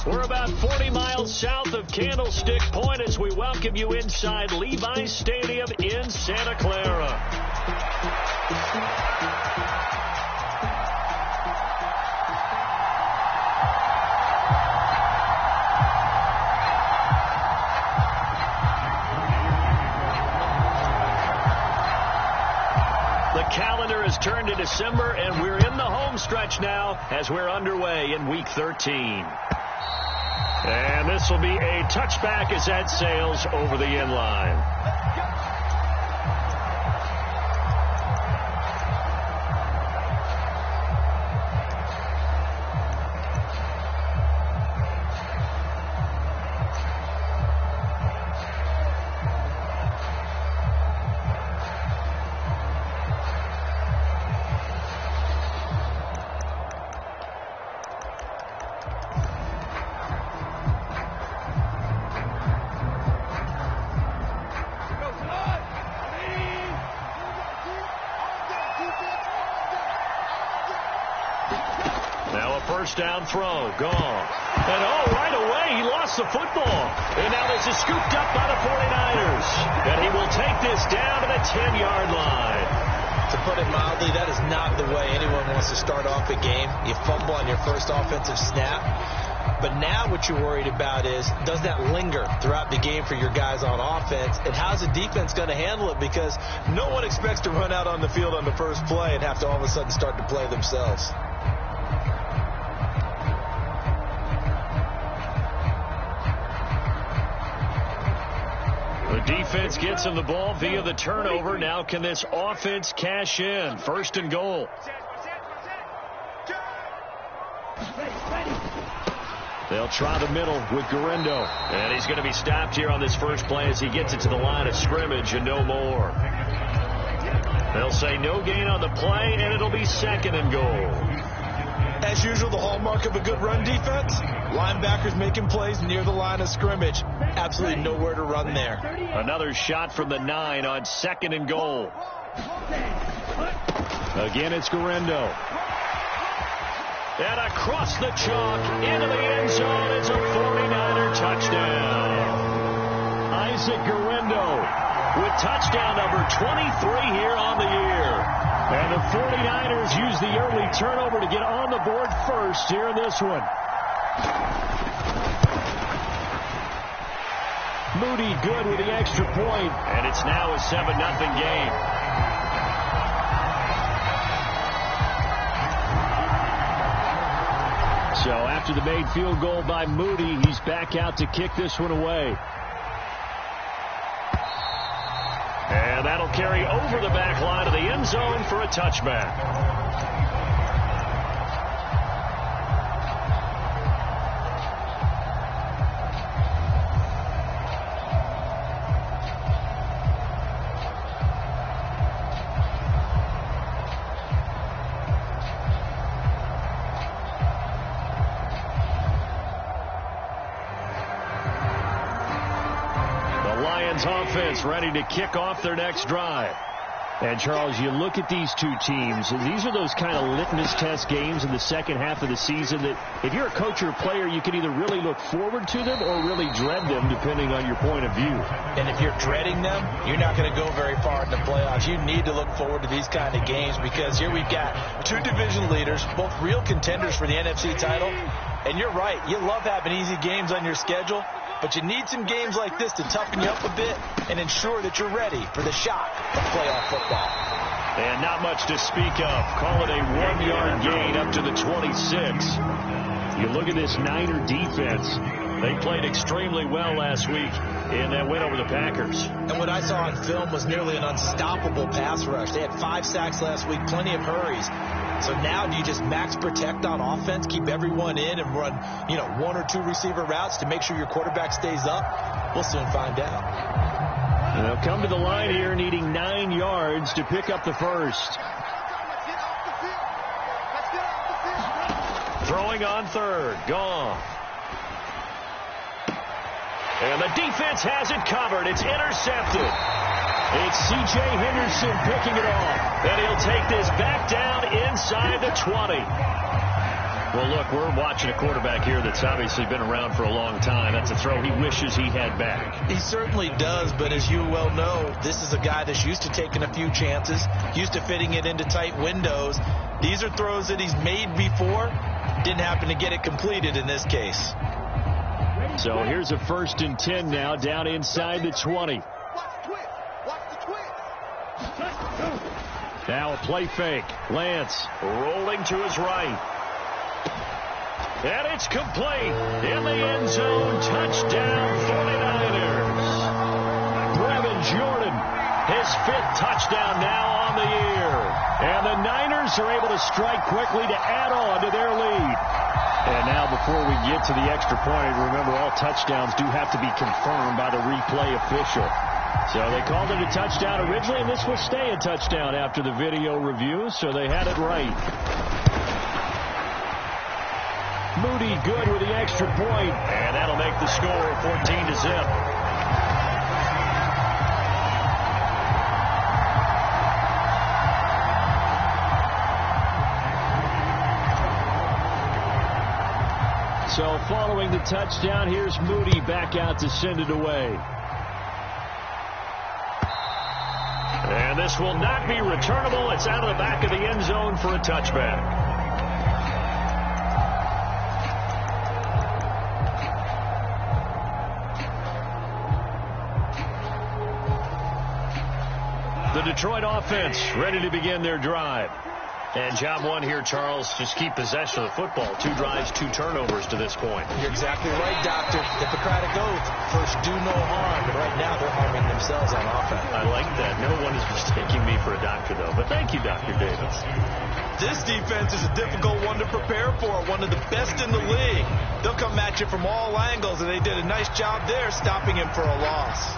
We're about 40 miles south of Candlestick Point as we welcome you inside Levi's Stadium in Santa Clara. The calendar has turned to December, and we're in the home stretch now as we're underway in Week 13. And this will be a touchback as that sails over the end line. First down throw, gone. And right away, he lost the football. And now this is scooped up by the 49ers. And he will take this down to the 10-yard line. To put it mildly, that is not the way anyone wants to start off a game. You fumble on your first offensive snap. But now what you're worried about is, does that linger throughout the game for your guys on offense? And how's the defense going to handle it? Because no one expects to run out on the field on the first play and have to all of a sudden start to play themselves. The defense gets him the ball via the turnover. Now can this offense cash in? First and goal. They'll try the middle with Guerrero. And he's going to be stopped here on this first play as he gets it to the line of scrimmage and no more. They'll say no gain on the play, and it'll be second and goal. As usual, the hallmark of a good run defense, linebackers making plays near the line of scrimmage. Absolutely nowhere to run there. Another shot from the 9 on second and goal. Again, it's Guerrero. And across the chalk into the end zone. It's a 49er touchdown. Isaac Guerrero with touchdown number 23 here on the year. And the 49ers use the early turnover to get on the board first here in this one. Moody good with the extra point. And it's now a 7-0 game. So after the made field goal by Moody, he's back out to kick this one away. And that'll carry over the back line of the end zone for a touchback. Offense ready to kick off their next drive. And, Charles, you look at these two teams, and these are those kind of litmus test games in the second half of the season that if you're a coach or a player, you can either really look forward to them or really dread them, depending on your point of view. And if you're dreading them, you're not going to go very far in the playoffs. You need to look forward to these kind of games because here we've got two division leaders, both real contenders for the NFC title. And you're right, you love having easy games on your schedule. But you need some games like this to toughen you up a bit and ensure that you're ready for the shock of playoff football. And not much to speak of. Call it a 1-yard gain up to the 26. You look at this Niner defense. They played extremely well last week in that win over the Packers. And what I saw on film was nearly an unstoppable pass rush. They had 5 sacks last week, plenty of hurries. So now do you just max protect on offense, keep everyone in, and run, 1 or 2 receiver routes to make sure your quarterback stays up? We'll soon find out. And they'll come to the line here needing 9 yards to pick up the first. Throwing on third. Gone. And the defense has it covered. It's intercepted. It's C.J. Henderson picking it off. And he'll take this back down inside the 20. Well, look, we're watching a quarterback here that's obviously been around for a long time. That's a throw he wishes he had back. He certainly does, but as you well know, this is a guy that's used to taking a few chances, used to fitting it into tight windows. These are throws that he's made before. Didn't happen to get it completed in this case. So here's a 1st and 10 now, down inside the 20. Now a play fake. Lance rolling to his right. And it's complete. In the end zone. Touchdown 49ers. Brevin Jordan, his 5th touchdown now on the year. And the Niners are able to strike quickly to add on to their lead. And now before we get to the extra point, remember all touchdowns do have to be confirmed by the replay official. So they called it a touchdown originally, and this will stay a touchdown after the video review, so they had it right. Moody good with the extra point, and that'll make the score 14-0. So following the touchdown, here's Moody back out to send it away. And this will not be returnable. It's out of the back of the end zone for a touchback. The Detroit offense ready to begin their drive. And job one here, Charles, just keep possession of the football. 2 drives, 2 turnovers to this point. You're exactly right, Doctor. Hippocratic oath. First, do no harm. But right now, they're harming themselves on offense. I like that. No one is mistaking me for a doctor, though. But thank you, Dr. Davis. This defense is a difficult one to prepare for. One of the best in the league. They'll come at you from all angles, and they did a nice job there stopping him for a loss.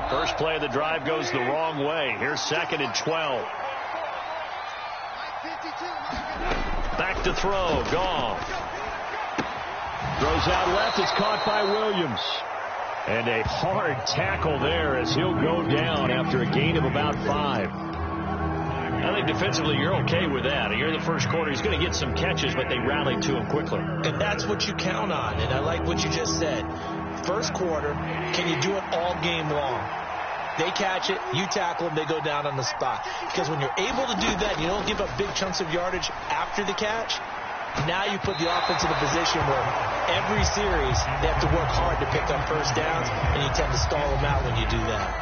First play of the drive goes the wrong way. Here's 2nd and 12. Back to throw. Goff. Throws out left. It's caught by Williams. And a hard tackle there as he'll go down after a gain of about 5. I think defensively you're okay with that. Here in the first quarter, he's going to get some catches, but they rallied to him quickly. And that's what you count on. And I like what you just said. First quarter, can you do it all game long? They catch it, you tackle them, they go down on the spot. Because when you're able to do that, you don't give up big chunks of yardage after the catch. Now you put the offense in a position where every series they have to work hard to pick up first downs, and you tend to stall them out when you do that.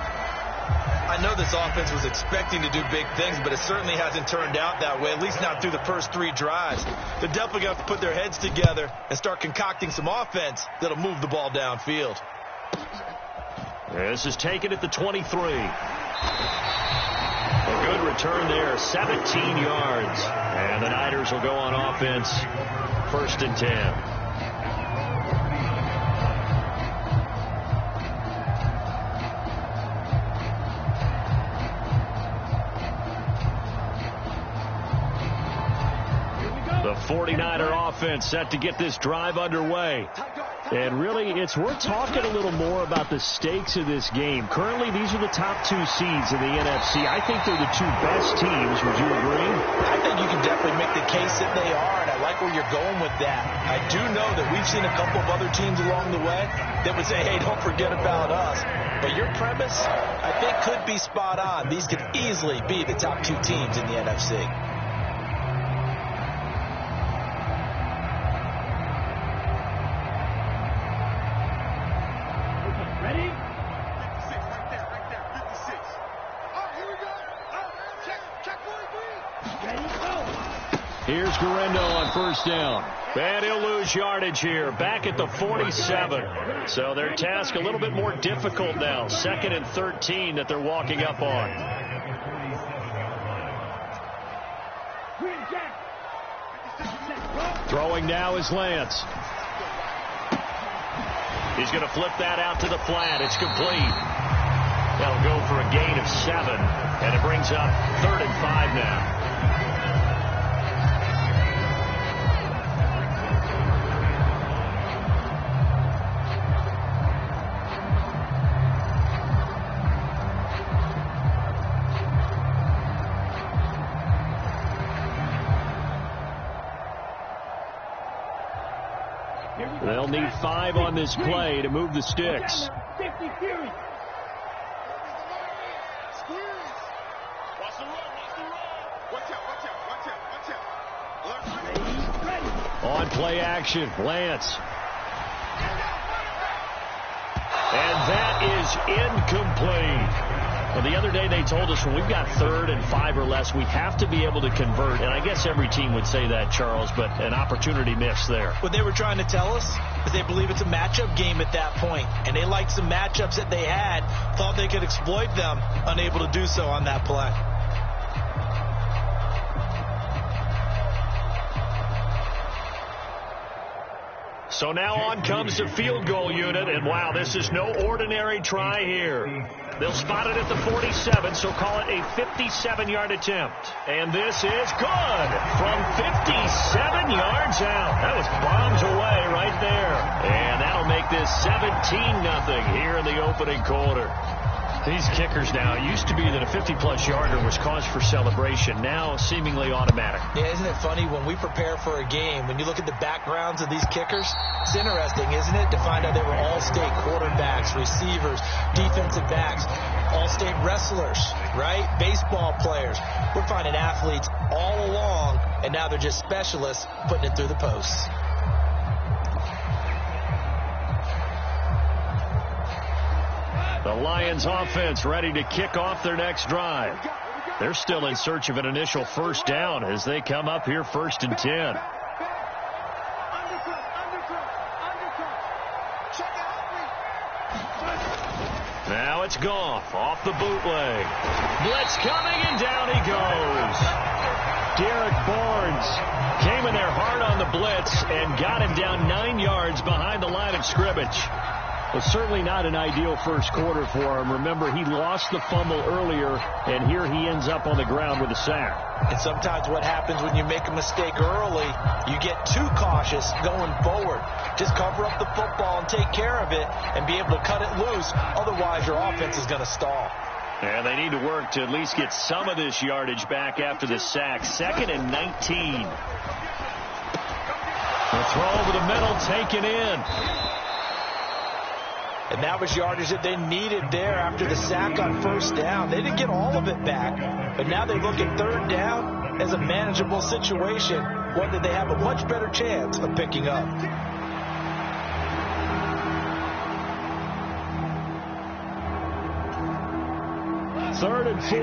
I know this offense was expecting to do big things, but it certainly hasn't turned out that way, at least not through the first 3 drives. They're definitely going to have to put their heads together and start concocting some offense that'll move the ball downfield. This is taken at the 23. A good return there, 17 yards. And the Niners will go on offense, 1st and 10. The 49er offense set to get this drive underway. And really, it's worth talking a little more about the stakes of this game. Currently, these are the top 2 seeds in the NFC. I think they're the 2 best teams. Would you agree? I think you can definitely make the case that they are, and I like where you're going with that. I do know that we've seen a couple of other teams along the way that would say, hey, don't forget about us. But your premise, I think, could be spot on. These could easily be the top 2 teams in the NFC. Here's Guerrero on 1st down. And he'll lose yardage here. Back at the 47. So their task a little bit more difficult now. 2nd and 13 that they're walking up on. Throwing now is Lance. He's going to flip that out to the flat. It's complete. That'll go for a gain of 7. And it brings up 3rd and 5 now. They'll need 5 on this play to move the sticks. On play action, Lance. And that is incomplete. Well, the other day they told us when we've got 3rd and 5 or less, we have to be able to convert. And I guess every team would say that, Charles, but an opportunity missed there. What they were trying to tell us is they believe it's a matchup game at that point. And they liked some matchups that they had, thought they could exploit them, unable to do so on that play. So now on comes the field goal unit, and wow, this is no ordinary try here. They'll spot it at the 47, so call it a 57-yard attempt. And this is good from 57 yards out. That was bombs away right there. And that'll make this 17-0 here in the opening quarter. These kickers now, it used to be that a 50-plus yarder was cause for celebration. Now seemingly automatic. Yeah, isn't it funny when we prepare for a game, when you look at the backgrounds of these kickers, it's interesting, isn't it, to find out they were all-state quarterbacks, receivers, defensive backs, all-state wrestlers, right? Baseball players. We're finding athletes all along, and now they're just specialists putting it through the posts. The Lions offense ready to kick off their next drive. They're still in search of an initial first down as they come up here 1st and 10. Now it's Goff off the bootleg. Blitz coming and down he goes. Derek Barnes came in there hard on the blitz and got him down 9 yards behind the line of scrimmage. Well, certainly not an ideal first quarter for him. Remember, he lost the fumble earlier, and here he ends up on the ground with a sack. And sometimes what happens when you make a mistake early, you get too cautious going forward. Just cover up the football and take care of it and be able to cut it loose. Otherwise, your offense is going to stall. And they need to work to at least get some of this yardage back after the sack. 2nd and 19. The throw over the middle, taken in. And that was yardage that they needed there after the sack on first down. They didn't get all of it back, but now they look at 3rd down as a manageable situation, one that they have a much better chance of picking up. Third and 4.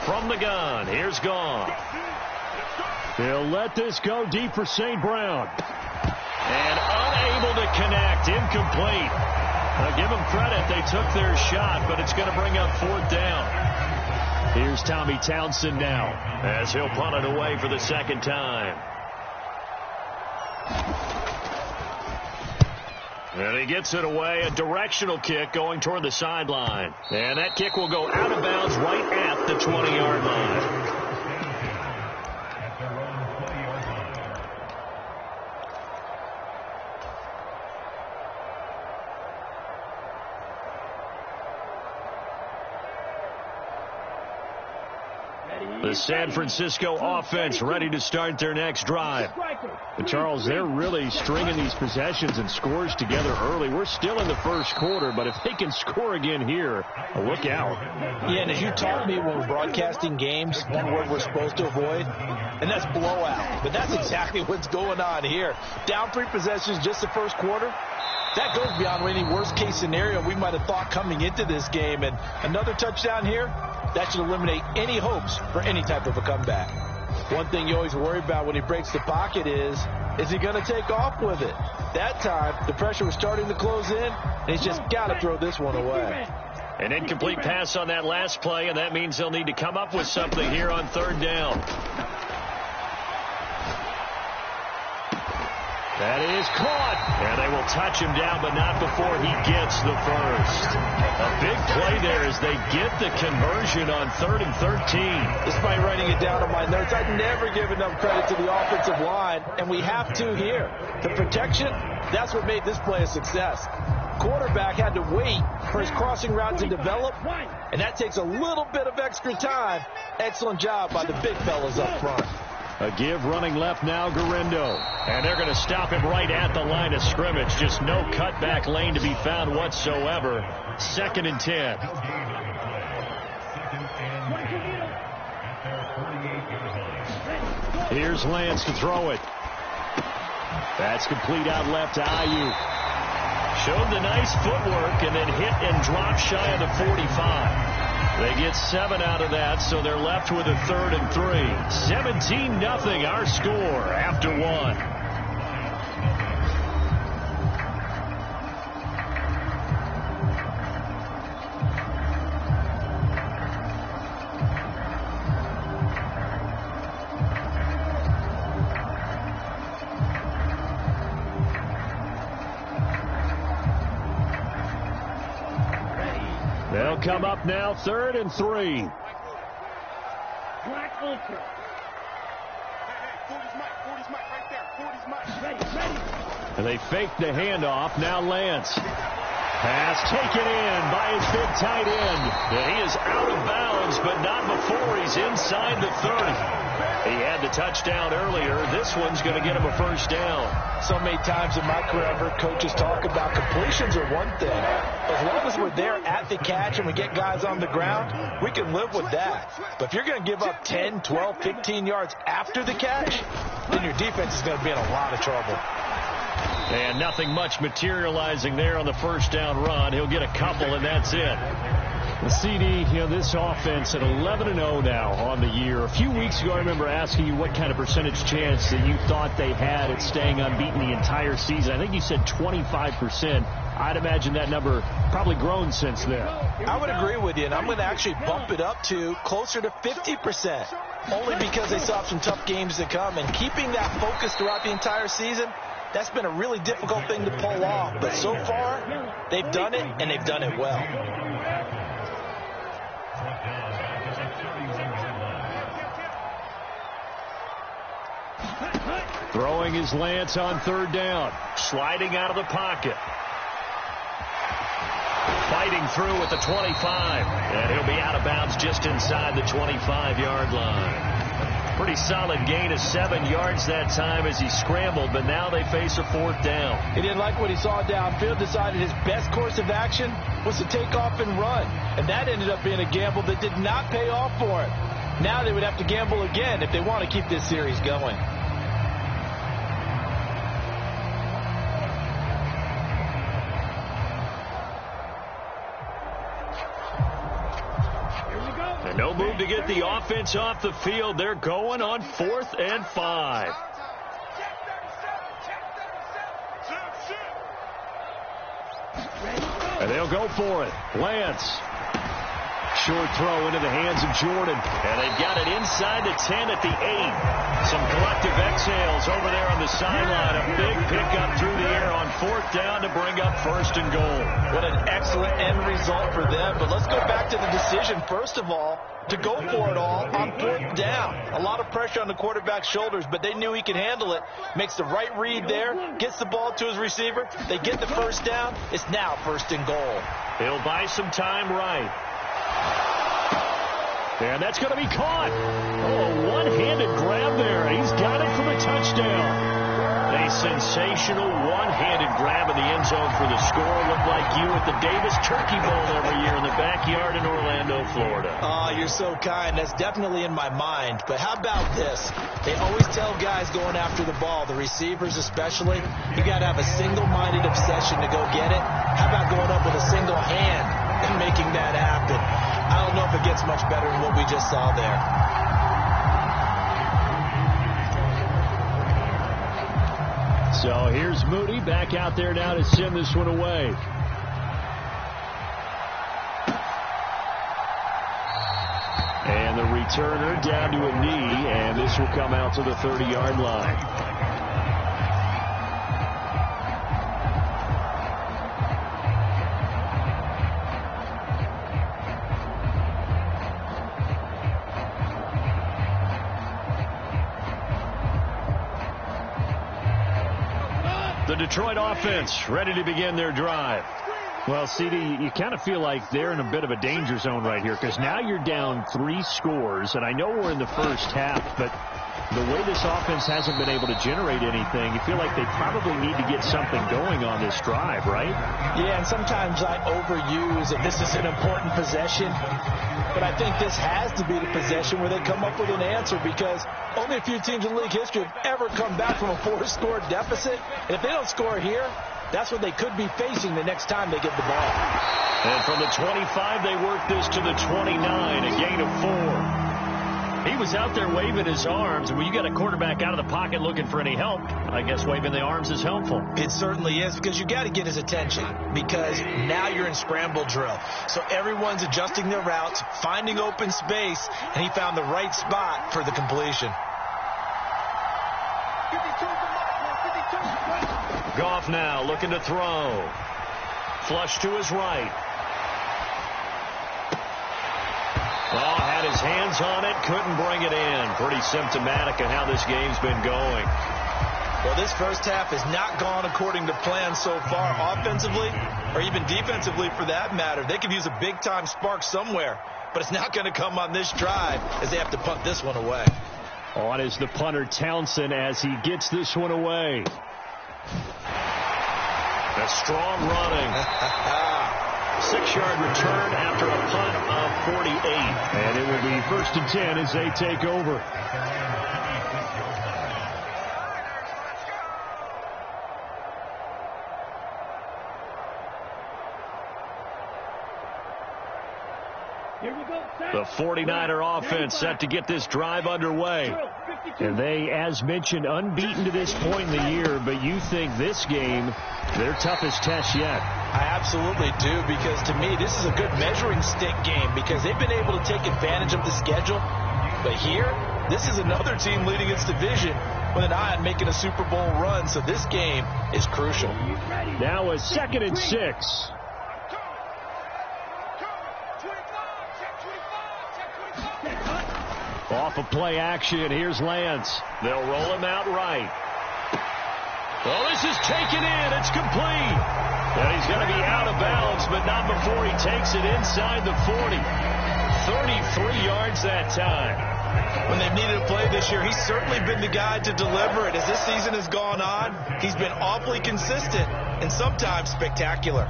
From the gun, here's Goff. He'll let this go deep for St. Brown. And unable to connect. Incomplete. Now give them credit. They took their shot, but it's going to bring up 4th down. Here's Tommy Townsend now as he'll punt it away for the 2nd time. And he gets it away. A directional kick going toward the sideline. And that kick will go out of bounds right at the 20-yard line. The San Francisco offense ready to start their next drive. And Charles, they're really stringing these possessions and scores together early. We're still in the first quarter, but if they can score again here, look out. Yeah, and as you taught me when we're broadcasting games, one word we're supposed to avoid, and that's blowout. But that's exactly what's going on here. Down 3 possessions just the first quarter. That goes beyond any worst-case scenario we might have thought coming into this game. And another touchdown here, that should eliminate any hopes for any type of a comeback. One thing you always worry about when he breaks the pocket is he going to take off with it? That time, the pressure was starting to close in, and he's just got to throw this one away. An incomplete pass on that last play, and that means they'll need to come up with something here on 3rd down. That is caught. And they will touch him down, but not before he gets the first. A big play there as they get the conversion on 3rd and 13. Despite writing it down on my notes, I'd never give enough credit to the offensive line, and we have to here. The protection, that's what made this play a success. Quarterback had to wait for his crossing route to develop, and that takes a little bit of extra time. Excellent job by the big fellas up front. A give running left now, Garindo. And they're going to stop him right at the line of scrimmage. Just no cutback lane to be found whatsoever. 2nd and 10. Here's Lance to throw it. That's complete out left to Ayuk. Showed the nice footwork and then hit and dropped shy of the 45. They get 7 out of that, so they're left with a 3rd and 3. 17-0 our score after 1. They'll come up now, 3rd and 3. And they fake the handoff. Now Lance. Pass taken in by his big tight end. And he is out of bounds, but not before he's inside the 30. He had the touchdown earlier. This one's going to get him a 1st down. So many times in my career, I've heard coaches talk about completions are one thing. As long as we're there at the catch and we get guys on the ground, we can live with that. But if you're going to give up 10, 12, 15 yards after the catch, then your defense is going to be in a lot of trouble. And nothing much materializing there on the 1st down run. He'll get a couple, and that's it. The CD, this offense at 11-0 now on the year. A few weeks ago, I remember asking you what kind of percentage chance that you thought they had at staying unbeaten the entire season. I think you said 25%. I'd imagine that number probably grown since then. I would agree with you, and I'm going to actually bump it up to closer to 50%, only because they still have some tough games to come. And keeping that focus throughout the entire season, that's been a really difficult thing to pull off. But so far, they've done it, and they've done it well. Throwing his Lance on 3rd down. Sliding out of the pocket. Fighting through at the 25. And he'll be out of bounds just inside the 25-yard line. Pretty solid gain of 7 yards that time as he scrambled, but now they face a 4th down. He didn't like what he saw downfield, decided his best course of action was to take off and run. And that ended up being a gamble that did not pay off for him. Now they would have to gamble again if they want to keep this series going. And no move to get the offense off the field. They're going on 4th and 5. And they'll go for it. Lance. Short throw into the hands of Jordan. And they've got it inside the 10 at the 8. Some collective exhales over there on the sideline. A big pickup through the air on 4th down to bring up 1st and goal. What an excellent end result for them. But let's go back to the decision, first of all, to go for it all on 4th down. A lot of pressure on the quarterback's shoulders, but they knew he could handle it. Makes the right read there, gets the ball to his receiver. They get the 1st down. It's now 1st and goal. He'll buy some time right. And that's going to be caught. Oh, one-handed grab there. He's got it for the touchdown. A sensational one-handed grab in the end zone for the score. Looked like you at the Davis Turkey Bowl every year in the backyard in Orlando, Florida. Oh, you're so kind. That's definitely in my mind. But how about this? They always tell guys going after the ball, the receivers especially, you got to have a single-minded obsession to go get it. How about going up with a single hand and making that happen? I don't know if it gets much better than what we just saw there. So here's Moody back out there now to send this one away. And the returner down to a knee, and this will come out to the 30-yard line. The Detroit offense ready to begin their drive. Well, CD, you kind of feel like they're in a bit of a danger zone right here because now you're down 3 scores, and I know we're in the first half, but the way this offense hasn't been able to generate anything, you feel like they probably need to get something going on this drive, right? Yeah, and sometimes I overuse it. This is an important possession, but I think this has to be the possession where they come up with an answer because only a few teams in league history have ever come back from a 4-score deficit. And if they don't score here, that's what they could be facing the next time they get the ball. And from the 25, they work this to the 29, a gain of 4. He was out there waving his arms, and when you got a quarterback out of the pocket looking for any help, I guess waving the arms is helpful. It certainly is because you got to get his attention because now you're in scramble drill. So everyone's adjusting their routes, finding open space, and he found the right spot for the completion. Goff now looking to throw. Flush to his right. Oh, had his hands on it, couldn't bring it in. Pretty symptomatic of how this game's been going. Well, this first half has not gone according to plan so far offensively or even defensively for that matter. They could use a big-time spark somewhere, but it's not going to come on this drive as they have to punt this one away. On is the punter Townsend as he gets this one away. A strong running. 6-yard return after a punt of 48. And it will be 1st and 10 as they take over. The 49er offense set to get this drive underway. And they, as mentioned, unbeaten to this point in the year, but you think this game, their toughest test yet. I absolutely do, because to me, this is a good measuring stick game because they've been able to take advantage of the schedule. But here, this is another team leading its division with an eye on making a Super Bowl run, so this game is crucial. Now a 2nd and 6. Off of play action, here's Lance. They'll roll him out right. Well, this is taken in. It's complete. And he's going to be out of bounds, but not before he takes it inside the 40. 33 yards that time. When they've needed a play this year, he's certainly been the guy to deliver it. As this season has gone on, he's been awfully consistent and sometimes spectacular.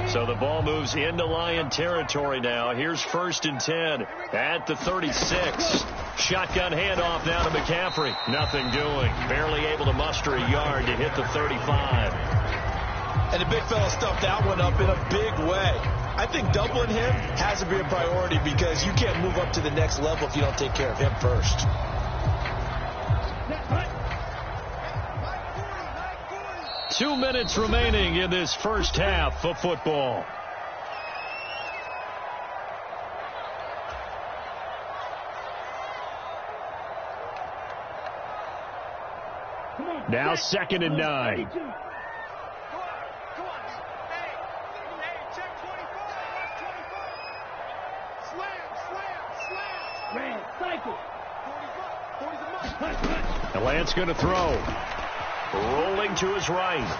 So the ball moves into Lion territory now. Here's 1st and 10 at the 36. Shotgun handoff now to McCaffrey. Nothing doing. Barely able to muster a yard to hit the 35. And the big fella stuffed that one up in a big way. I think doubling him has to be a priority because you can't move up to the next level if you don't take care of him first. Two minutes remaining in this first half of football. Now 2nd and 9. And Lance going to throw. Rolling to his right.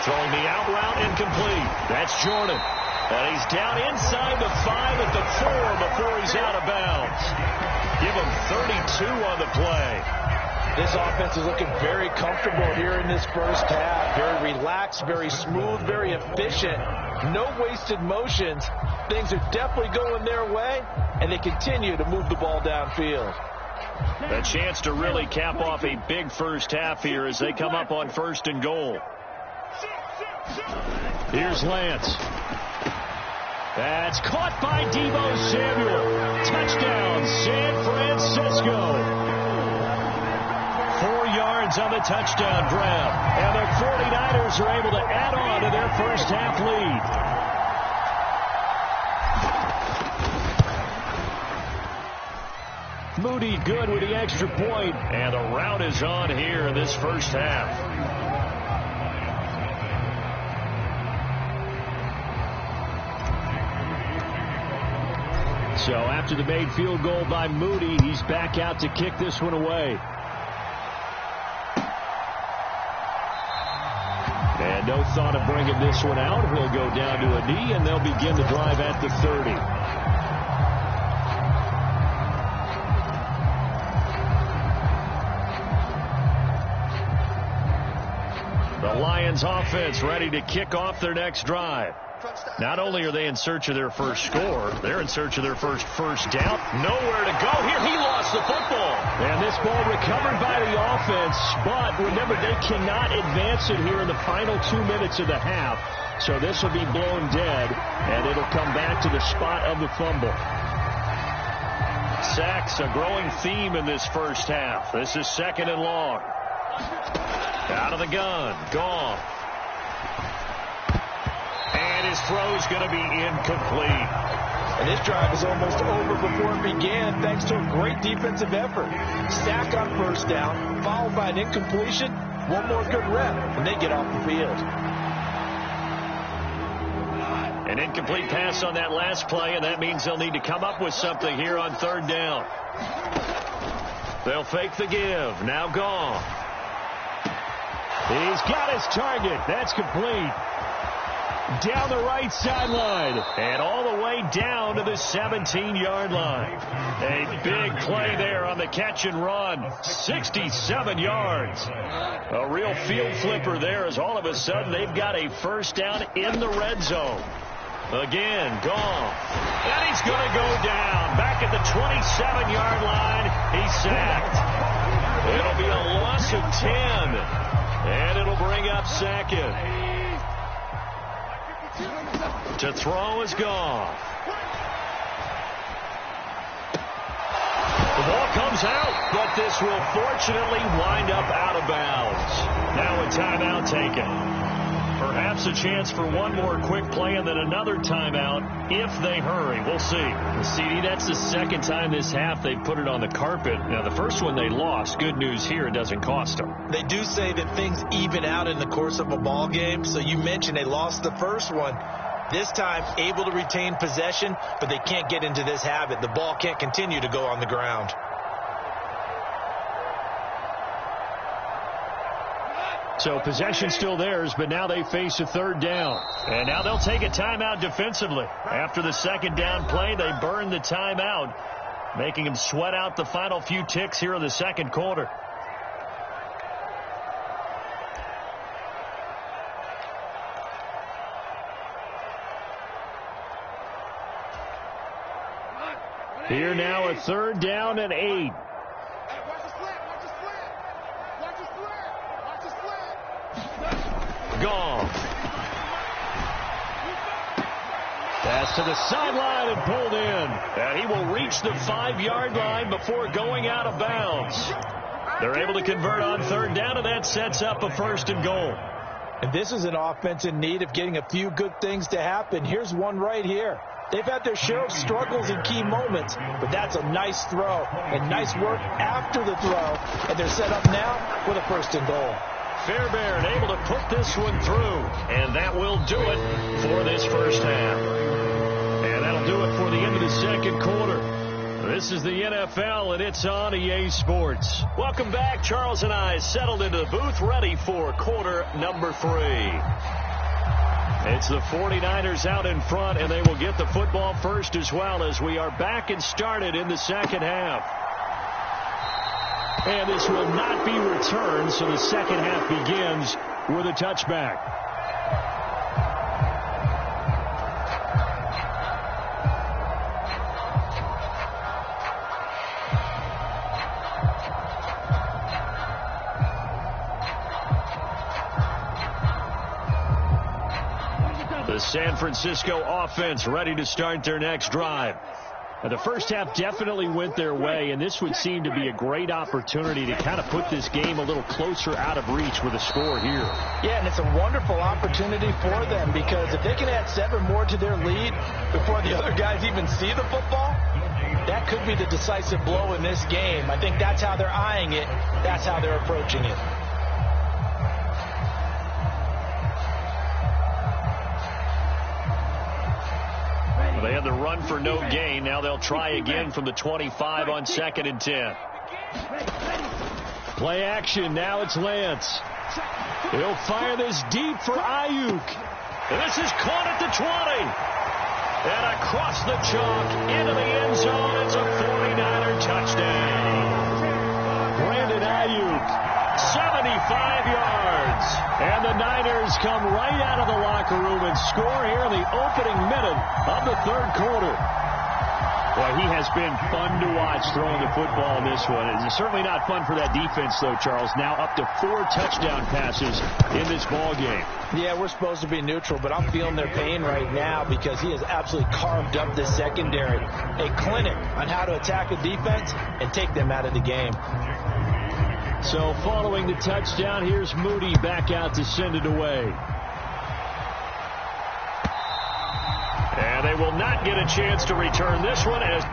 Throwing the out route incomplete. That's Jordan. And he's down inside the 5 at the 4 before he's out of bounds. Give him 32 on the play. This offense is looking very comfortable here in this first half. Very relaxed, very smooth, very efficient. No wasted motions. Things are definitely going their way, and they continue to move the ball downfield. A chance to really cap off a big first half here as they come up on 1st and goal. Here's Lance. That's caught by Deebo Samuel. Touchdown, San Francisco. 4 yards on the touchdown grab. And the 49ers are able to add on to their first half lead. Moody good with the extra point, and the route is on here in this first half. So after the made field goal by Moody, he's back out to kick this one away. And no thought of bringing this one out. He'll go down to a knee, and they'll begin the drive at the 30. The Lions offense ready to kick off their next drive. Not only are they in search of their first score, they're in search of their first down. Nowhere to go here. He lost the football. And this ball recovered by the offense, but remember, they cannot advance it here in the final 2 minutes of the half. So this will be blown dead, and it'll come back to the spot of the fumble. Sacks, a growing theme in this first half. This is 2nd and long. Out of the gun. Gone. And his throw's going to be incomplete. And this drive is almost over before it began, thanks to a great defensive effort. Sack on first down, followed by an incompletion. One more good rep, and they get off the field. An incomplete pass on that last play, and that means they'll need to come up with something here on 3rd down. They'll fake the give. Now gone. He's got his target. That's complete. Down the right sideline and all the way down to the 17-yard line. A big play there on the catch and run. 67 yards. A real field flipper there as all of a sudden they've got a first down in the red zone. Again, gone. And he's going to go down. Back at the 27-yard line. He's sacked. It'll be a loss of 10. And it'll bring up 2nd. To throw is gone. The ball comes out, but this will fortunately wind up out of bounds. Now a timeout taken. Perhaps a chance for one more quick play and then another timeout if they hurry. We'll see. CD, that's the 2nd time this half they've put it on the carpet. Now, the first one they lost. Good news here, it doesn't cost them. They do say that things even out in the course of a ball game. So you mentioned they lost the first one. This time, able to retain possession, but they can't get into this habit. The ball can't continue to go on the ground. So possession still theirs, but now they face a 3rd down. And now they'll take a timeout defensively. After the 2nd down play, they burn the timeout, making them sweat out the final few ticks here in the 2nd quarter. Here now a 3rd down and 8. Gone. Pass to the sideline and pulled in. And he will reach the 5-yard line before going out of bounds. They're able to convert on 3rd down, and that sets up a 1st and goal. And this is an offense in need of getting a few good things to happen. Here's one right here. They've had their share of struggles in key moments, but that's a nice throw and nice work after the throw. And they're set up now for the 1st and goal. Fairbairn able to put this one through, and that will do it for this first half. And that'll do it for the end of the 2nd quarter. This is the NFL, and it's on EA Sports. Welcome back. Charles and I settled into the booth, ready for quarter number 3. It's the 49ers out in front, and they will get the football first as well as we are back and started in the 2nd half. And this will not be returned, so the 2nd half begins with a touchback. The San Francisco offense ready to start their next drive. Now, the first half definitely went their way, and this would seem to be a great opportunity to kind of put this game a little closer out of reach with a score here. Yeah, and it's a wonderful opportunity for them because if they can add 7 more to their lead before the other guys even see the football, that could be the decisive blow in this game. I think that's how they're eyeing it. That's how they're approaching it. They had the run for no gain. Now they'll try again from the 25 on 2nd and 10. Play action. Now it's Lance. He'll fire this deep for Ayuk. And this is caught at the 20. And across the chalk into the end zone. It's a 49er touchdown. Brandon Ayuk, 75 yards. And the Niners come right out of the locker room and score here in the opening minute of the third quarter. Boy, he has been fun to watch throwing the football in this one. It's certainly not fun for that defense, though, Charles. Now up to 4 touchdown passes in this ball game. Yeah, we're supposed to be neutral, but I'm feeling their pain right now because he has absolutely carved up the secondary. A clinic on how to attack a defense and take them out of the game. So following the touchdown, here's Moody back out to send it away. And they will not get a chance to return this one as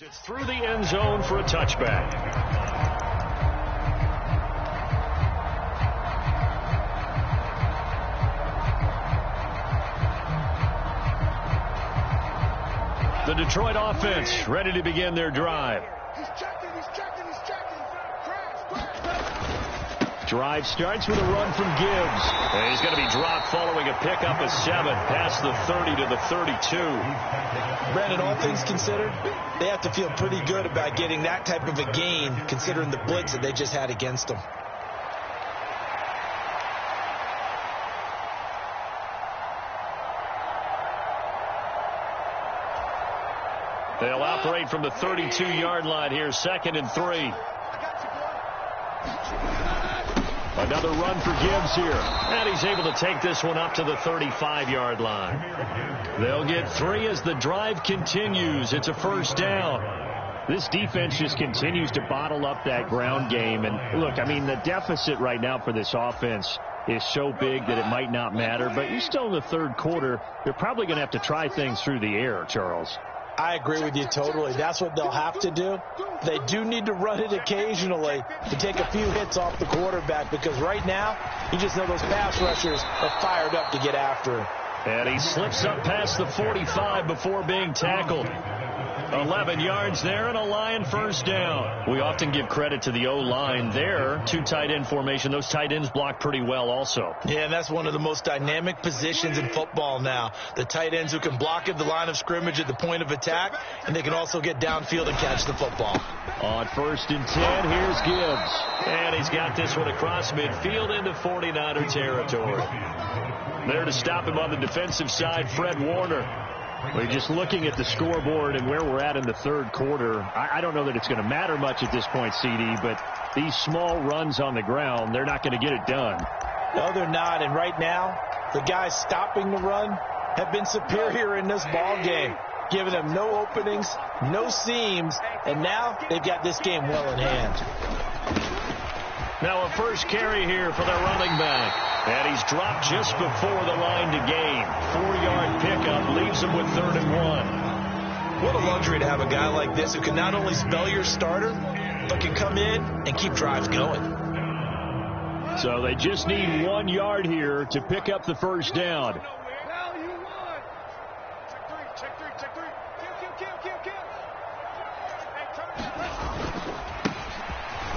it's through the end zone for a touchback. The Detroit offense ready to begin their drive. Drive starts with a run from Gibbs. And he's going to be dropped following a pickup of 7 past the 30 to the 32. Brandon, all things considered, they have to feel pretty good about getting that type of a gain considering the blitz that they just had against them. They'll operate from the 32-yard line here, 2nd and 3. Another run for Gibbs here. And he's able to take this one up to the 35-yard line. They'll get 3 as the drive continues. It's a first down. This defense just continues to bottle up that ground game. And look, I mean, the deficit right now for this offense is so big that it might not matter. But you're still in the third quarter. They're probably going to have to try things through the air, Charles. I agree with you totally. That's what they'll have to do. They do need to run it occasionally to take a few hits off the quarterback because right now, you just know those pass rushers are fired up to get after him. And he slips up past the 45 before being tackled. 11 yards there and a Lion first down. We often give credit to the O-line there. 2 tight end formation. Those tight ends block pretty well also. Yeah, and that's one of the most dynamic positions in football now. The tight ends who can block at the line of scrimmage at the point of attack, and they can also get downfield and catch the football. On 1st and 10, here's Gibbs. And he's got this one across midfield into 49er territory. There to stop him on the defensive side, Fred Warner. We're just looking at the scoreboard and where we're at in the third quarter. I don't know that it's going to matter much at this point, CD, but these small runs on the ground, they're not going to get it done. No, they're not. And right now, the guys stopping the run have been superior in this ball game, giving them no openings, no seams, and now they've got this game well in hand. Now a first carry here for the running back. And he's dropped just before the line to gain. 4-yard pickup leaves him with 3rd and 1. What a luxury to have a guy like this who can not only spell your starter, but can come in and keep drives going. So they just need 1 yard here to pick up the first down.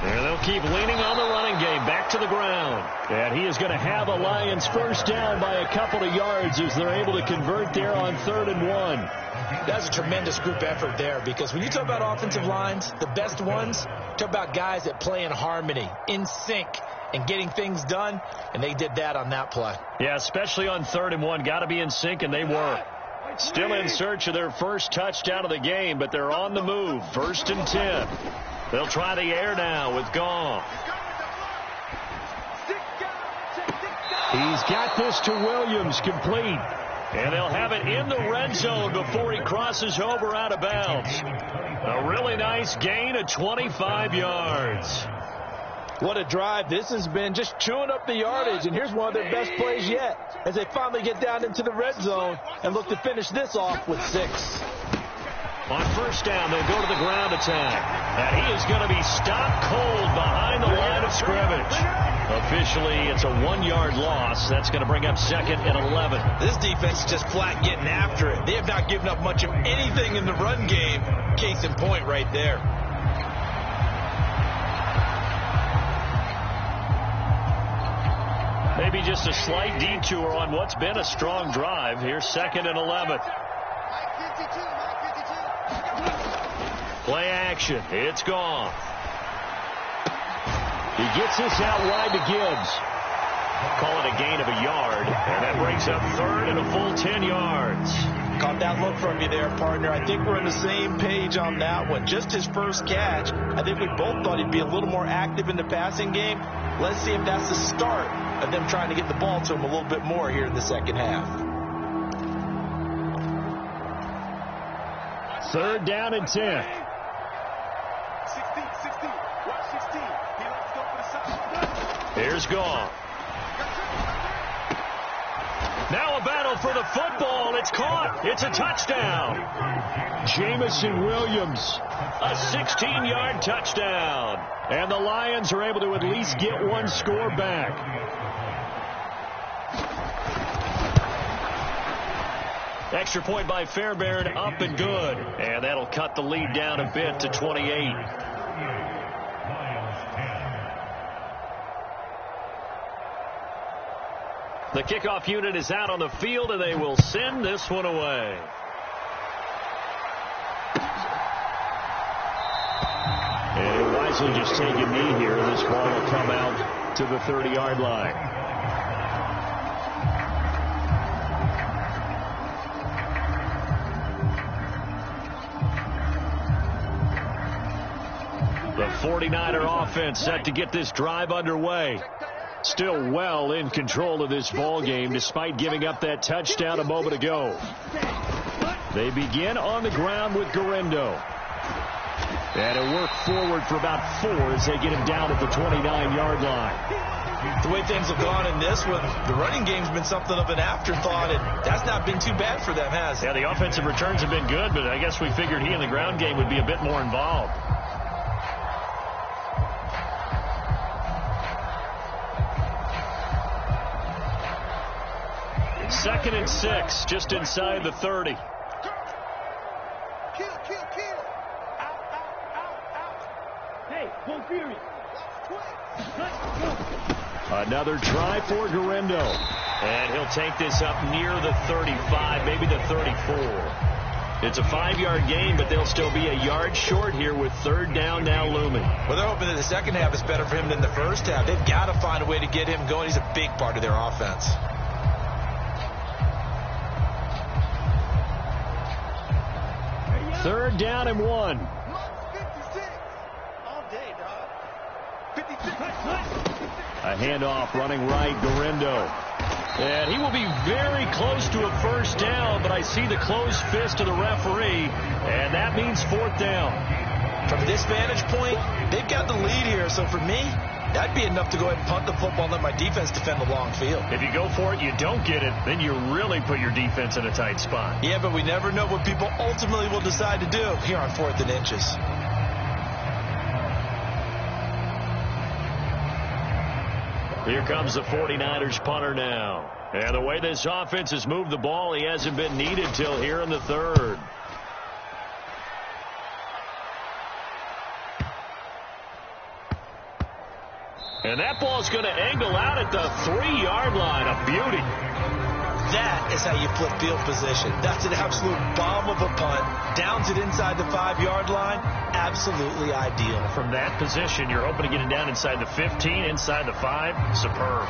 And they'll keep leaning on the running game. Back to the ground. And he is going to have a Lions first down by a couple of yards as they're able to convert there on 3rd and 1. That's a tremendous group effort there because when you talk about offensive lines, the best ones, talk about guys that play in harmony, in sync. and getting things done, and they did that on that play. Yeah, especially on 3rd and 1. Got to be in sync, and they were. Still in search of their first touchdown of the game, but they're on the move. 1st and 10. They'll try the air now with Goff. He's got this to Williams, complete. And they'll have it in the red zone before he crosses over out of bounds. A really nice gain of 25 yards. What a drive. This has been just chewing up the yardage, and here's one of their best plays yet as they finally get down into the red zone and look to finish this off with 6. On 1st down, they'll go to the ground attack. And he is going to be stopped cold behind the line of scrimmage. Officially, it's a 1-yard loss. That's going to bring up 2nd and 11. This defense is just flat getting after it. They have not given up much of anything in the run game. Case in point right there. Maybe just a slight detour on what's been a strong drive. Here's 2nd and 11. Play action. It's gone. He gets this out wide to Gibbs. Call it a gain of a yard. And that brings up 3rd and a full 10 yards. Caught that look from you there, partner. I think we're on the same page on that one. Just his first catch. I think we both thought he'd be a little more active in the passing game. Let's see if that's the start of them trying to get the ball to him a little bit more here in the second half. 3rd down and 10. Here's Goff. Now a battle for the football. It's caught. It's a touchdown. Jamison Williams, a 16-yard touchdown. And the Lions are able to at least get one score back. Extra point by Fairbairn, up and good. And that'll cut the lead down a bit to 28. The kickoff unit is out on the field, and they will send this one away. And wisely just take a knee here. This ball will come out to the 30-yard line. The 49er offense set to get this drive underway. Still well in control of this ball game despite giving up that touchdown a moment ago. They begin on the ground with Garindo. And a work forward for about 4 as they get him down at the 29-yard line. The way things have gone in this one, the running game's been something of an afterthought, and that's not been too bad for them, has it? Yeah, the offensive returns have been good, but I guess we figured he in the ground game would be a bit more involved. Second and 6, just inside the 30. Another try for Garindo. And he'll take this up near the 35, maybe the 34. It's a 5-yard gain, but they'll still be a yard short here with 3rd down now looming. Well, they're hoping that the second half is better for him than the first half. They've got to find a way to get him going. He's a big part of their offense. Third down and 1. A handoff running right, Garindo. And he will be very close to a first down, but I see the closed fist of the referee, and that means 4th down. From this vantage point, they've got the lead here, so for me, that'd be enough to go ahead and punt the football and let my defense defend the long field. If you go for it, you don't get it, then you really put your defense in a tight spot. Yeah, but we never know what people ultimately will decide to do here on 4th and inches. Here comes the 49ers punter now. And the way this offense has moved the ball, he hasn't been needed till here in the 3rd. And that ball's going to angle out at the 3-yard line. A beauty. That is how you flip field position. That's an absolute bomb of a punt. Downs it inside the 5-yard line. Absolutely ideal. From that position, you're hoping to get it down inside the 15, inside the 5. Superb.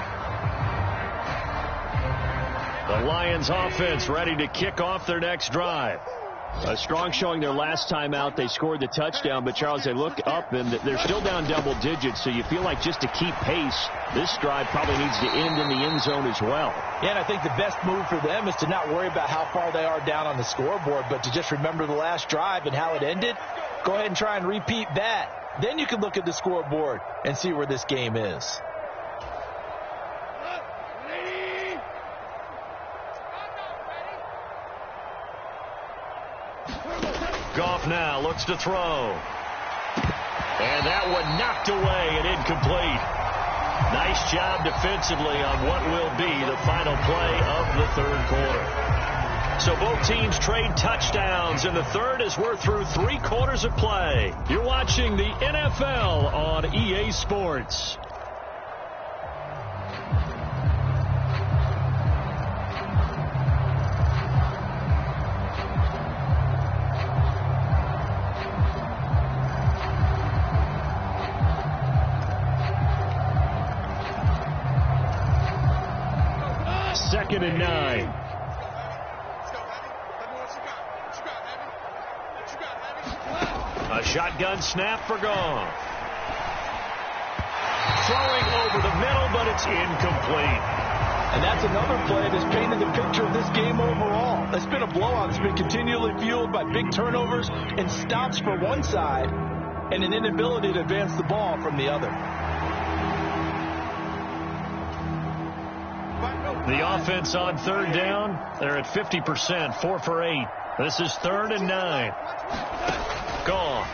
The Lions offense ready to kick off their next drive. A strong showing their last time out. They scored the touchdown, but Charles, they look up and they're still down double digits, so you feel like just to keep pace, this drive probably needs to end in the end zone as well. Yeah, and I think the best move for them is to not worry about how far they are down on the scoreboard, but to just remember the last drive and how it ended. Go ahead and try and repeat that. Then you can look at the scoreboard and see where this game is. Goff now looks to throw. And that one knocked away and incomplete. Nice job defensively on what will be the final play of the third quarter. So both teams trade touchdowns in the third as we're through 3 quarters of play. You're watching the NFL on EA Sports. Second and 9. A shotgun snap for Goff. Throwing over the middle, but it's incomplete. And that's another play that's painted the picture of this game overall. It's been a blowout. It's been continually fueled by big turnovers and stops for one side and an inability to advance the ball from the other. The offense on third down, they're at 50%, 4 for 8. This is 3rd and 9. Goff.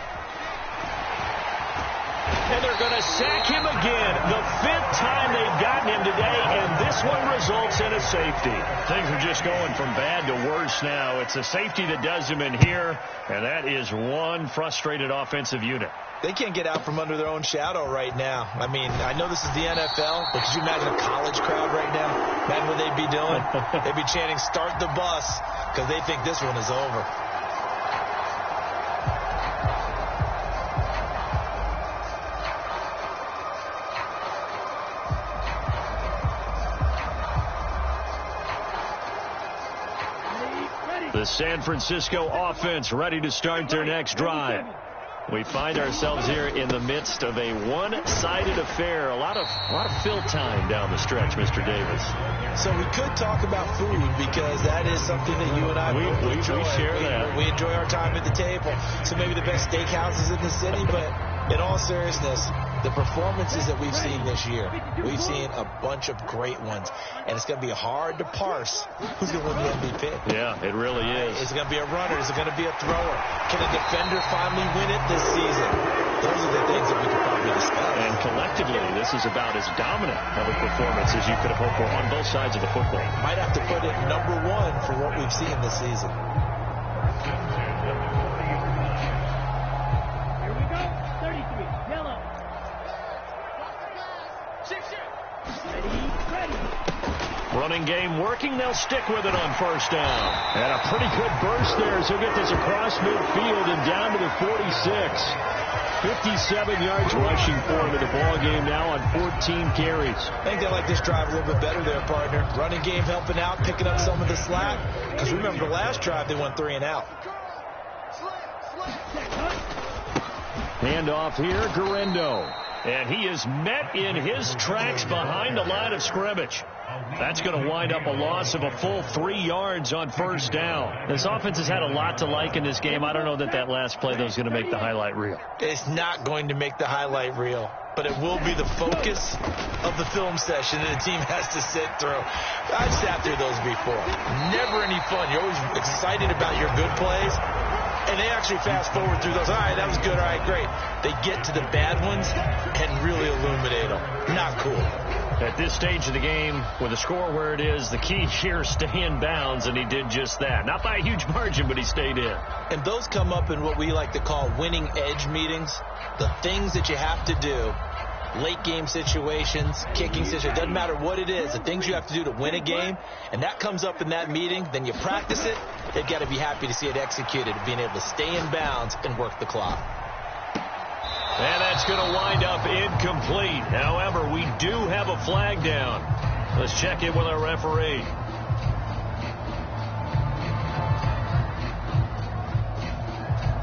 And they're going to sack him again. The 5th time they've gotten him today, and this one results in a safety. Things are just going from bad to worse now. It's a safety that does him in here, and that is one frustrated offensive unit. They can't get out from under their own shadow right now. I mean, I know this is the NFL, but could you imagine a college crowd right now? Imagine what they'd be doing. They'd be chanting, "Start the bus," because they think this one is over. The San Francisco offense ready to start their next drive. We find ourselves here in the midst of a one-sided affair. A lot of fill time down the stretch, Mr. Davis. So we could talk about food because that is something that you and I both enjoy. We share that. We enjoy our time at the table. So maybe the best steakhouses in the city, but in all seriousness, the performances that we've seen this year, we've seen a bunch of great ones. And it's going to be hard to parse who's going to win the MVP. Yeah, it really is. Is it going to be a runner? Is it going to be a thrower? Can a defender finally win it this season? Those are the things that we could probably discuss. And collectively, this is about as dominant of a performance as you could have hoped for on both sides of the football. Might have to put it number 1 for what we've seen this season. Here we go. 33. Yellow. Ready. Running game working. They'll stick with it on first down. And a pretty good burst there. So he'll get this across midfield and down to the 46. 57 yards rushing for him in the ball game now on 14 carries. I think they like this drive a little bit better there, partner. Running game helping out, picking up some of the slack. Because remember, the last drive they went 3 and out. Handoff here, Guerrero. And he is met in his tracks behind the line of scrimmage. That's going to wind up a loss of a full 3 yards on first down. This offense has had a lot to like in this game. I don't know that last play, though, is going to make the highlight reel. It's not going to make the highlight reel, but it will be the focus of the film session that the team has to sit through. I've sat through those before. Never any fun. You're always excited about your good plays. And they actually fast forward through those. All right, that was good. All right, great. They get to the bad ones and really illuminate them. Not cool. At this stage of the game, with the score where it is, the key here is stay in bounds, and he did just that. Not by a huge margin, but he stayed in. And those come up in what we like to call winning edge meetings. The things that you have to do late game situations, kicking situations, doesn't matter what it is, the things you have to do to win a game, and that comes up in that meeting, then you practice it, they've got to be happy to see it executed, being able to stay in bounds and work the clock. And that's going to wind up incomplete. However, we do have a flag down. Let's check in with our referee.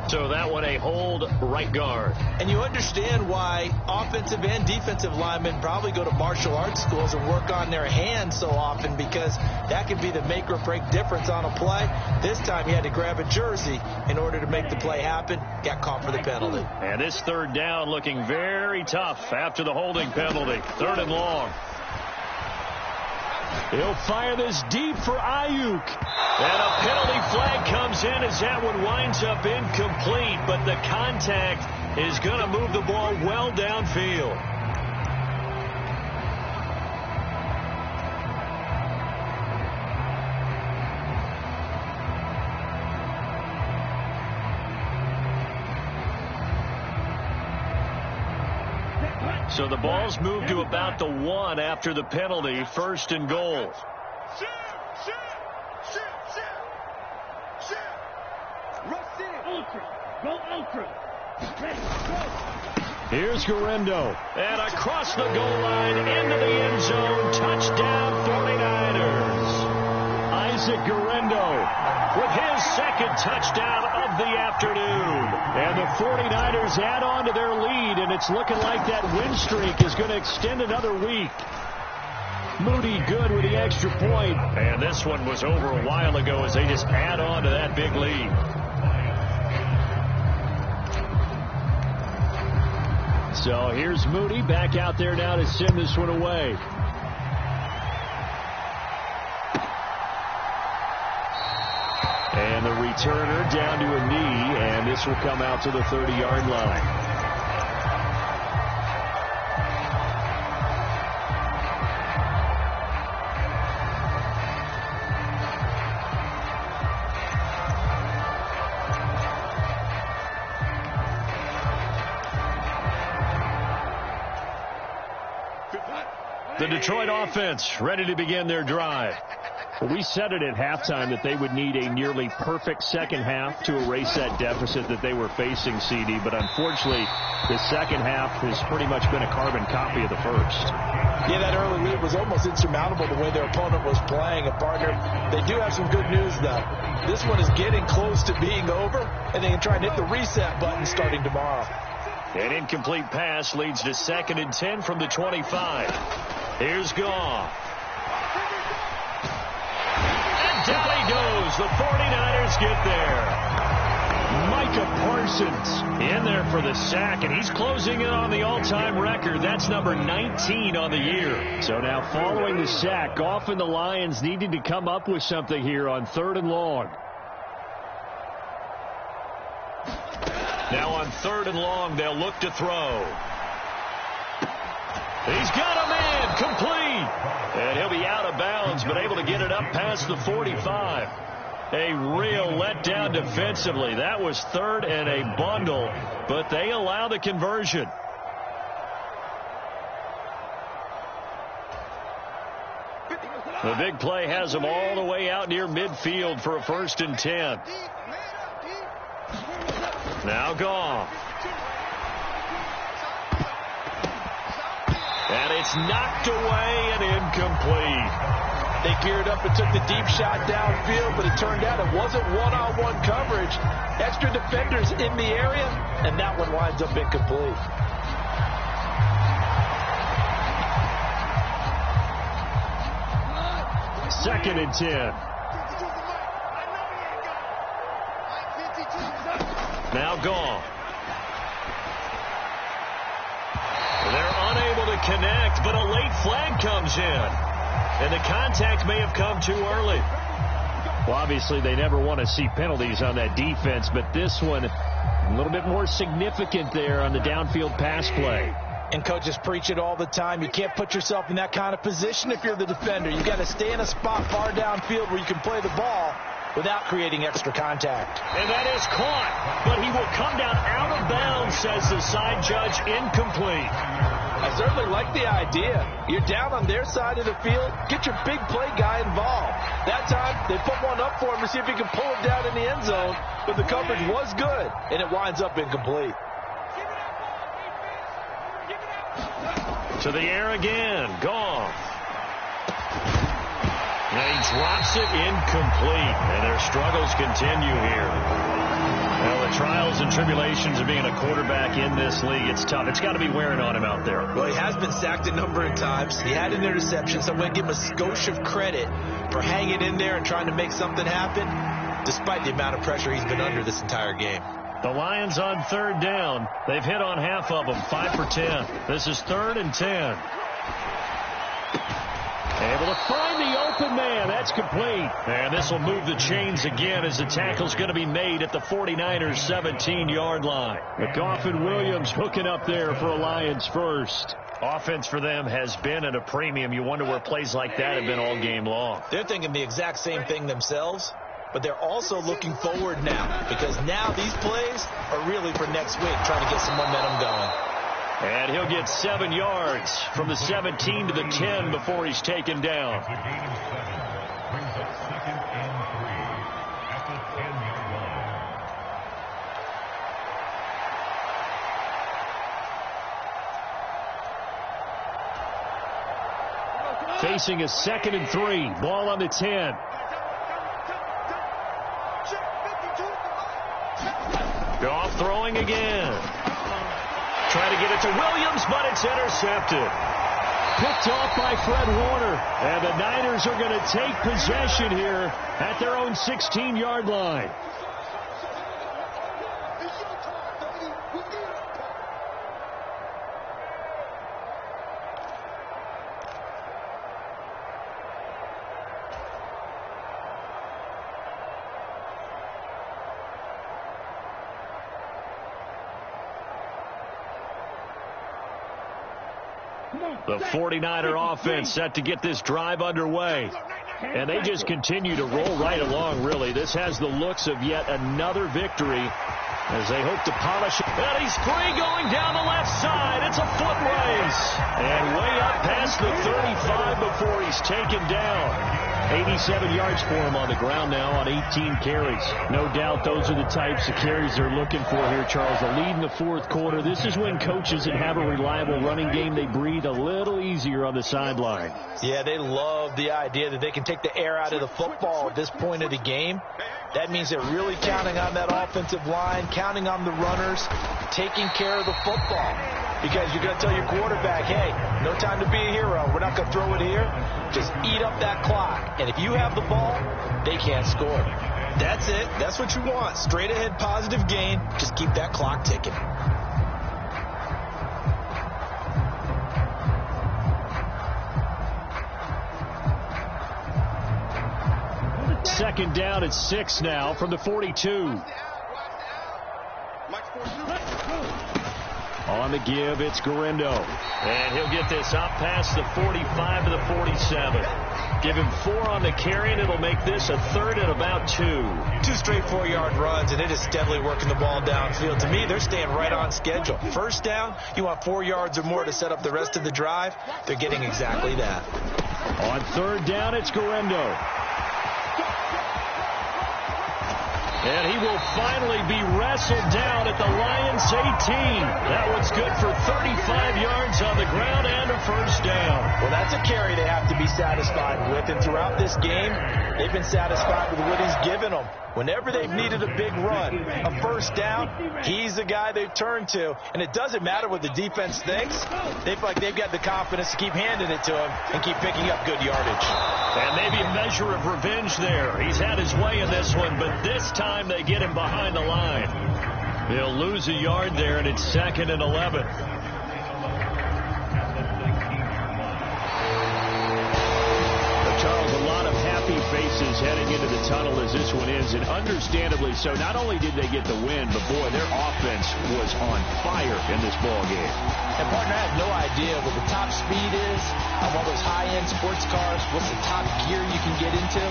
So that one a hold right guard. And you understand why offensive and defensive linemen probably go to martial arts schools and work on their hands so often, because that can be the make or break difference on a play. This time he had to grab a jersey in order to make the play happen. Got caught for the penalty. And this third down looking very tough after the holding penalty. 3rd and long. He'll fire this deep for Ayuk. And a penalty flag comes in as that one winds up incomplete, but the contact is going to move the ball well downfield. So the ball's moved to about the 1 after the penalty. 1st and goal. Go ultra. Here's Guerrero. And across the goal line into the end zone. Touchdown 49ers. Isaac Guerrero with his 2nd touchdown of the afternoon. And the 49ers add on to their lead, and it's looking like that win streak is going to extend another week. Moody good with the extra point. And this one was over a while ago as they just add on to that big lead. So here's Moody back out there now to send this one away. And the returner down to a knee, and this will come out to the 30-yard line. The Detroit offense ready to begin their drive. Well, we said it at halftime that they would need a nearly perfect second half to erase that deficit that they were facing, CD. But unfortunately, the second half has pretty much been a carbon copy of the first. Yeah, that early lead was almost insurmountable the way their opponent was playing. And, partner, they do have some good news, though. This one is getting close to being over, and they can try and hit the reset button starting tomorrow. An incomplete pass leads to 2nd and 10 from the 25. Here's Goff. And down he goes. The 49ers get there. Micah Parsons In there for the sack, and he's closing in on the all-time record. That's number 19 on the year. So now following the sack, Goff and the Lions needed to come up with something here on 3rd and long. Now on 3rd and long, they'll look to throw. He's got a man complete. And he'll be out of bounds, but able to get it up past the 45. A real letdown defensively. That was 3rd and a bundle, but they allow the conversion. The big play has them all the way out near midfield for a 1st and 10. Now Goff. And it's knocked away and incomplete. They geared up and took the deep shot downfield, but it turned out it wasn't one-on-one coverage. Extra defenders in the area, and that one winds up incomplete. Second and 10. Now Goff. They're unable to connect, but a late flag comes in. And the contact may have come too early. Well, obviously, they never want to see penalties on that defense, but this one a little bit more significant there on the downfield pass play. And coaches preach it all the time. You can't put yourself in that kind of position if you're the defender. You've got to stay in a spot far downfield where you can play the ball without creating extra contact. And that is caught, but he will come down out of bounds, says the side judge, incomplete. I certainly like the idea. You're down on their side of the field. Get your big play guy involved. That time, they put one up for him to see if he can pull him down in the end zone, but the coverage was good, and it winds up incomplete. To the air again. Goff. And he drops it incomplete. And their struggles continue here. Well, the trials and tribulations of being a quarterback in this league, it's tough. It's got to be wearing on him out there. Well, he has been sacked a number of times. He had an interception, so I'm going to give him a skosh of credit for hanging in there and trying to make something happen, despite the amount of pressure he's been under this entire game. The Lions on third down. They've hit on half of them, 5 for 10. This is 3rd and 10. Able to find the open man. That's complete. And this will move the chains again as the tackle's going to be made at the 49ers' 17-yard line. McGoff and Williams hooking up there for a Lions first. Offense for them has been at a premium. You wonder where plays like that have been all game long. They're thinking the exact same thing themselves, but they're also looking forward now, because now these plays are really for next week, trying to get some momentum going. And he'll get 7 yards from the 17 to the 10 before he's taken down. Facing a 2nd and 3. Ball on the 10. Goff throwing again. Try to get it to Williams, but it's intercepted. Picked off by Fred Warner. And the Niners are going to take possession here at their own 16-yard line. The 49er offense set to get this drive underway. And they just continue to roll right along, really. This has the looks of yet another victory as they hope to polish it. And he's free going down the left side. It's a foot race. And way up past the 35 before he's taken down. 87 yards for him on the ground now on 18 carries. No doubt those are the types of carries they're looking for here, Charles. A lead in the fourth quarter. This is when coaches that have a reliable running game, they breathe a little easier on the sideline. Yeah, they love the idea that they can take the air out of the football at this point of the game. That means they're really counting on that offensive line, counting on the runners, taking care of the football. Because you're going to tell your quarterback, hey, no time to be a hero. We're not going to throw it here. Just eat up that clock. And if you have the ball, they can't score. That's it. That's what you want. Straight ahead positive gain. Just keep that clock ticking. Second down at 6 now from the 42. On the give, it's Garindo. And he'll get this up past the 45 to the 47. Give him 4 on the carry, and it'll make this a 3rd and about 2. 2 straight 4-yard runs, and it is steadily working the ball downfield. To me, they're staying right on schedule. First down, you want 4 yards or more to set up the rest of the drive. They're getting exactly that. On 3rd down, it's Garindo. And he will finally be wrestled down at the Lions' 18. That one's good for 35 yards on the ground and a first down. Well, that's a carry they have to be satisfied with. And throughout this game, they've been satisfied with what he's given them. Whenever they've needed a big run, a first down, he's the guy they've turned to. And it doesn't matter what the defense thinks. They feel like they've got the confidence to keep handing it to him and keep picking up good yardage. And maybe a measure of revenge there. He's had his way in this one, but this time they get him behind the line. They'll lose a yard there, and it's 2nd and 11. But Charles, a lot of happy faces heading into the tunnel as this one ends, and understandably so. Not only did they get the win, but, boy, their offense was on fire in this ball game. And, partner, I have no idea what the top speed is on one of those high-end sports cars. What's the top gear you can get into?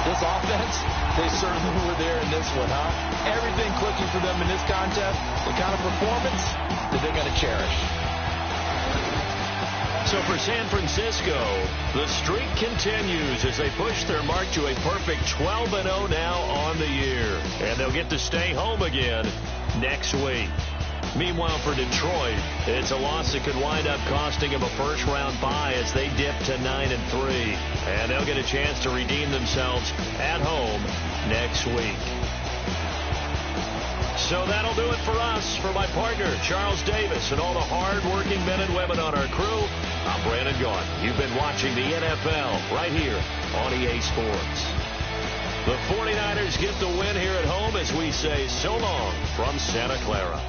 This offense, they certainly were there in this one, huh? Everything clicking for them in this contest, the kind of performance that they're going to cherish. So for San Francisco, the streak continues as they push their mark to a perfect 12-0 now on the year. And they'll get to stay home again next week. Meanwhile, for Detroit, it's a loss that could wind up costing them a first-round bye as they dip to 9-3. And they'll get a chance to redeem themselves at home next week. So that'll do it for us. For my partner, Charles Davis, and all the hard-working men and women on our crew, I'm Brandon Gaudin. You've been watching the NFL right here on EA Sports. The 49ers get the win here at home as we say so long from Santa Clara.